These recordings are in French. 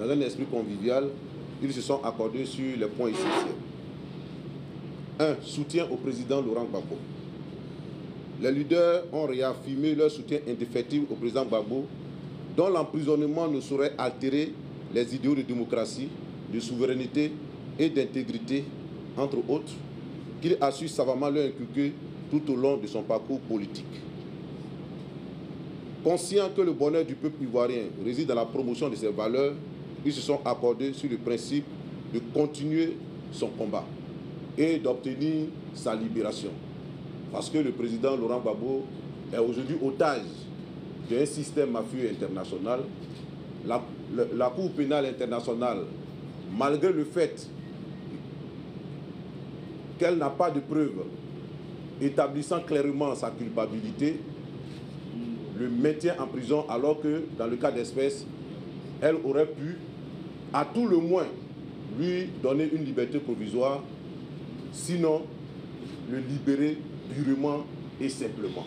dans un esprit convivial, ils se sont accordés sur les points essentiels. 1. Soutien au président Laurent Gbagbo. Les leaders ont réaffirmé leur soutien indéfectible au président Gbagbo, dont l'emprisonnement ne saurait altérer les idéaux de démocratie, de souveraineté et d'intégrité, entre autres, qu'il a su savamment leur inculquer tout au long de son parcours politique. Conscients que le bonheur du peuple ivoirien réside dans la promotion de ses valeurs, ils se sont accordés sur le principe de continuer son combat et d'obtenir sa libération. Parce que le président Laurent Gbagbo est aujourd'hui otage d'un système mafieux international. La Cour pénale internationale, malgré le fait qu'elle n'a pas de preuves établissant clairement sa culpabilité, le maintient en prison, alors que dans le cas d'espèce, elle aurait pu, à tout le moins, lui donner une liberté provisoire, sinon le libérer purement et simplement.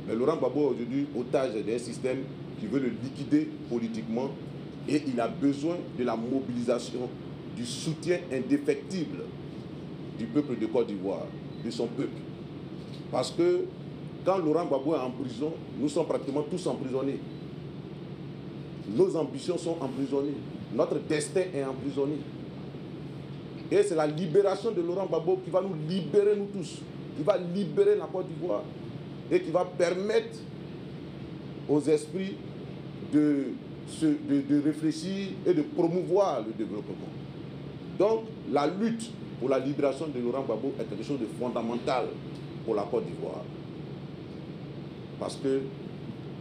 Mais Laurent Gbagbo est aujourd'hui otage d'un système qui veut le liquider politiquement, et il a besoin de la mobilisation, du soutien indéfectible du peuple de Côte d'Ivoire, de son peuple. Parce que quand Laurent Gbagbo est en prison, nous sommes pratiquement tous emprisonnés. Nos ambitions sont emprisonnées. Notre destin est emprisonné. Et c'est la libération de Laurent Gbagbo qui va nous libérer, nous tous, qui va libérer la Côte d'Ivoire et qui va permettre aux esprits de réfléchir et de promouvoir le développement. Donc, la lutte pour la libération de Laurent Gbagbo est quelque chose de fondamental pour la Côte d'Ivoire. Parce que,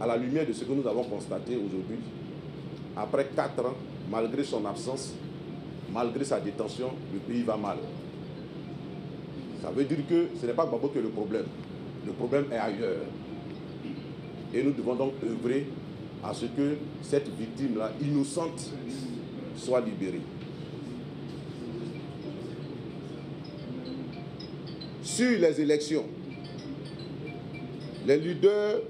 à la lumière de ce que nous avons constaté aujourd'hui, après 4 ans, malgré son absence, malgré sa détention, le pays va mal. Ça veut dire que ce n'est pas Gbagbo qui est le problème. Le problème est ailleurs. Et nous devons donc œuvrer à ce que cette victime-là, innocente, soit libérée. Sur les élections, les leaders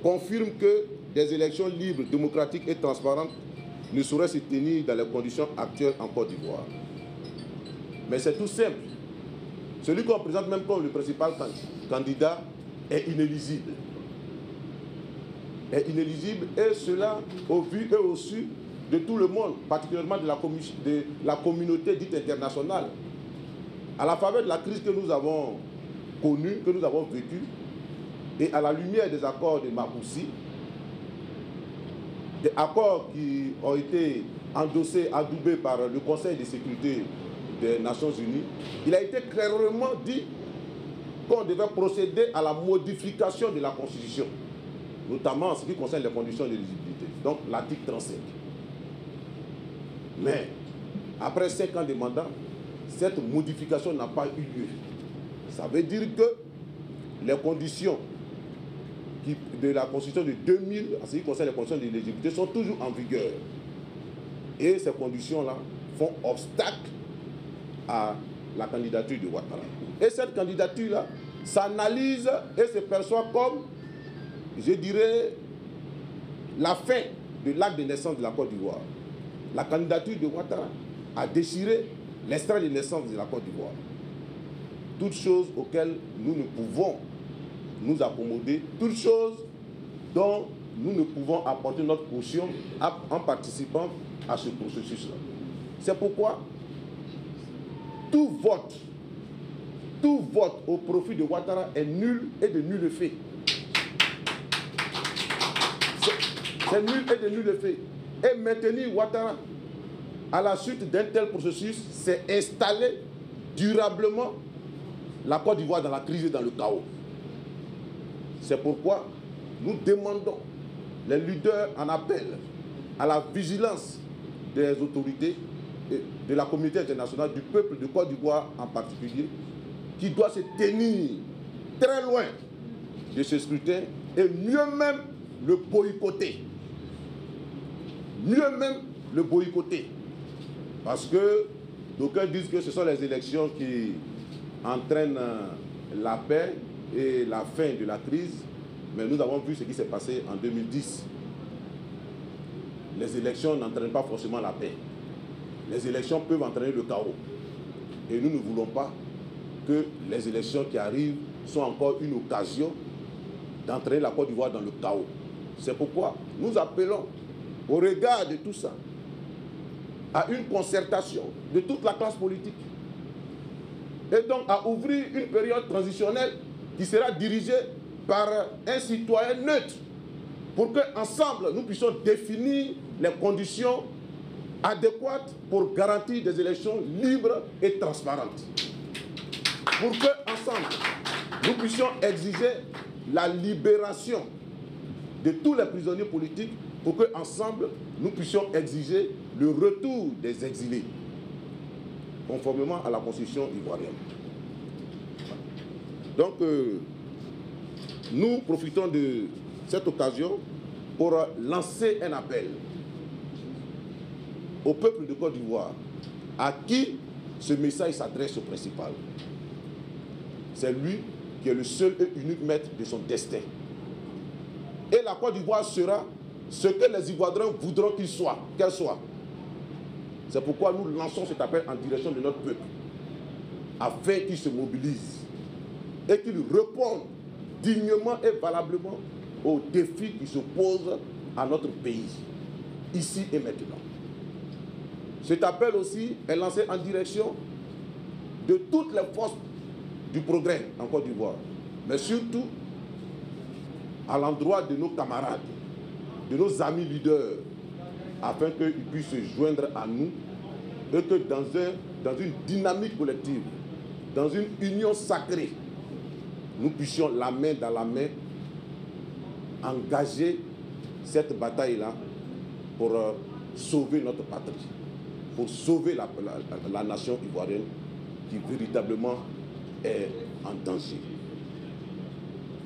confirment que des élections libres, démocratiques et transparentes ne sauraient se tenir dans les conditions actuelles en Côte d'Ivoire. Mais c'est tout simple. Celui qu'on présente même comme le principal candidat est inéligible. Est inéligible, et cela au vu et au su de tout le monde, particulièrement de la communauté dite internationale. À la faveur de la crise que nous avons connue, que nous avons vécue, et à la lumière des accords de Mapoussi, des accords qui ont été endossés, adoubés par le Conseil de sécurité des Nations Unies, il a été clairement dit qu'on devait procéder à la modification de la Constitution, notamment en ce qui concerne les conditions d'éligibilité, donc l'article 35. Mais, après 5 ans de mandat, cette modification n'a pas eu lieu. Ça veut dire que les conditions de la Constitution de 2000, en ce qui concerne les conditions d'éligibilité, sont toujours en vigueur. Et ces conditions-là font obstacle à la candidature de Ouattara. Et cette candidature-là s'analyse et se perçoit comme, je dirais, la fin de l'acte de naissance de la Côte d'Ivoire. La candidature de Ouattara a déchiré l'extrait de naissance de la Côte d'Ivoire. Toutes choses auxquelles nous ne pouvons nous accommoder, toutes choses dont nous ne pouvons apporter notre caution en participant à ce processus-là. C'est pourquoi tout vote au profit de Ouattara est nul et de nul effet. C'est nul et de nul effet. Et maintenir Ouattara à la suite d'un tel processus, c'est installer durablement la Côte d'Ivoire dans la crise et dans le chaos. C'est pourquoi nous demandons, les leaders en appellent à la vigilance des autorités, de la communauté internationale, du peuple de Côte d'Ivoire en particulier, qui doit se tenir très loin de ce scrutin et mieux même le boycotter. Mieux même le boycotter. Parce que d'aucuns disent que ce sont les élections qui entraînent la paix et la fin de la crise, mais nous avons vu ce qui s'est passé en 2010. les élections n'entraînent pas forcément la paix. Les élections peuvent entraîner le chaos. Et nous ne voulons pas que les élections qui arrivent soient encore une occasion d'entraîner la Côte d'Ivoire dans le chaos. C'est pourquoi nous appelons, au regard de tout ça, à une concertation de toute la classe politique. Et donc à ouvrir une période transitionnelle qui sera dirigée par un citoyen neutre pour qu'ensemble nous puissions définir les conditions adéquates pour garantir des élections libres et transparentes. Pour qu'ensemble nous puissions exiger la libération de tous les prisonniers politiques, pour qu'ensemble nous puissions exiger le retour des exilés, conformément à la constitution ivoirienne. Donc, nous profitons de cette occasion pour lancer un appel au peuple de Côte d'Ivoire, à qui ce message s'adresse au principal. C'est lui qui est le seul et unique maître de son destin. Et la Côte d'Ivoire sera ce que les Ivoiriens voudront qu'elle soit. C'est pourquoi nous lançons cet appel en direction de notre peuple, afin qu'il se mobilise et qu'il réponde dignement et valablement aux défis qui se posent à notre pays, ici et maintenant. Cet appel aussi est lancé en direction de toutes les forces du progrès en Côte d'Ivoire, mais surtout à l'endroit de nos camarades, de nos amis leaders, afin qu'ils puissent se joindre à nous et que dans une dynamique collective, dans une union sacrée, nous puissions la main dans la main engager cette bataille-là pour sauver notre patrie, pour sauver la nation ivoirienne qui véritablement est en danger.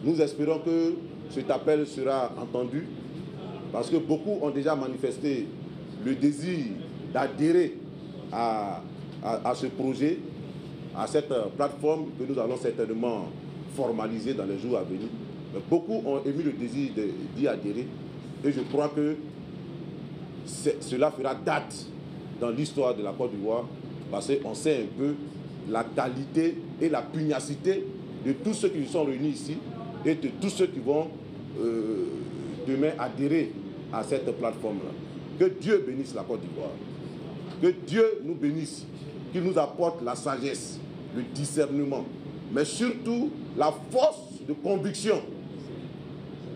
Nous espérons que cet appel sera entendu parce que beaucoup ont déjà manifesté le désir d'adhérer à ce projet, à cette plateforme que nous allons certainement formaliser dans les jours à venir. Mais beaucoup ont émis le désir d'y adhérer et je crois que cela fera date dans l'histoire de la Côte d'Ivoire parce qu'on sait un peu la qualité et la pugnacité de tous ceux qui sont réunis ici et de tous ceux qui vont demain adhérer à cette plateforme-là. Que Dieu bénisse la Côte d'Ivoire. Que Dieu nous bénisse, qu'il nous apporte la sagesse, le discernement, mais surtout la force de conviction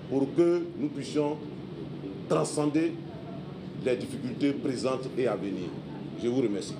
pour que nous puissions transcender les difficultés présentes et à venir. Je vous remercie.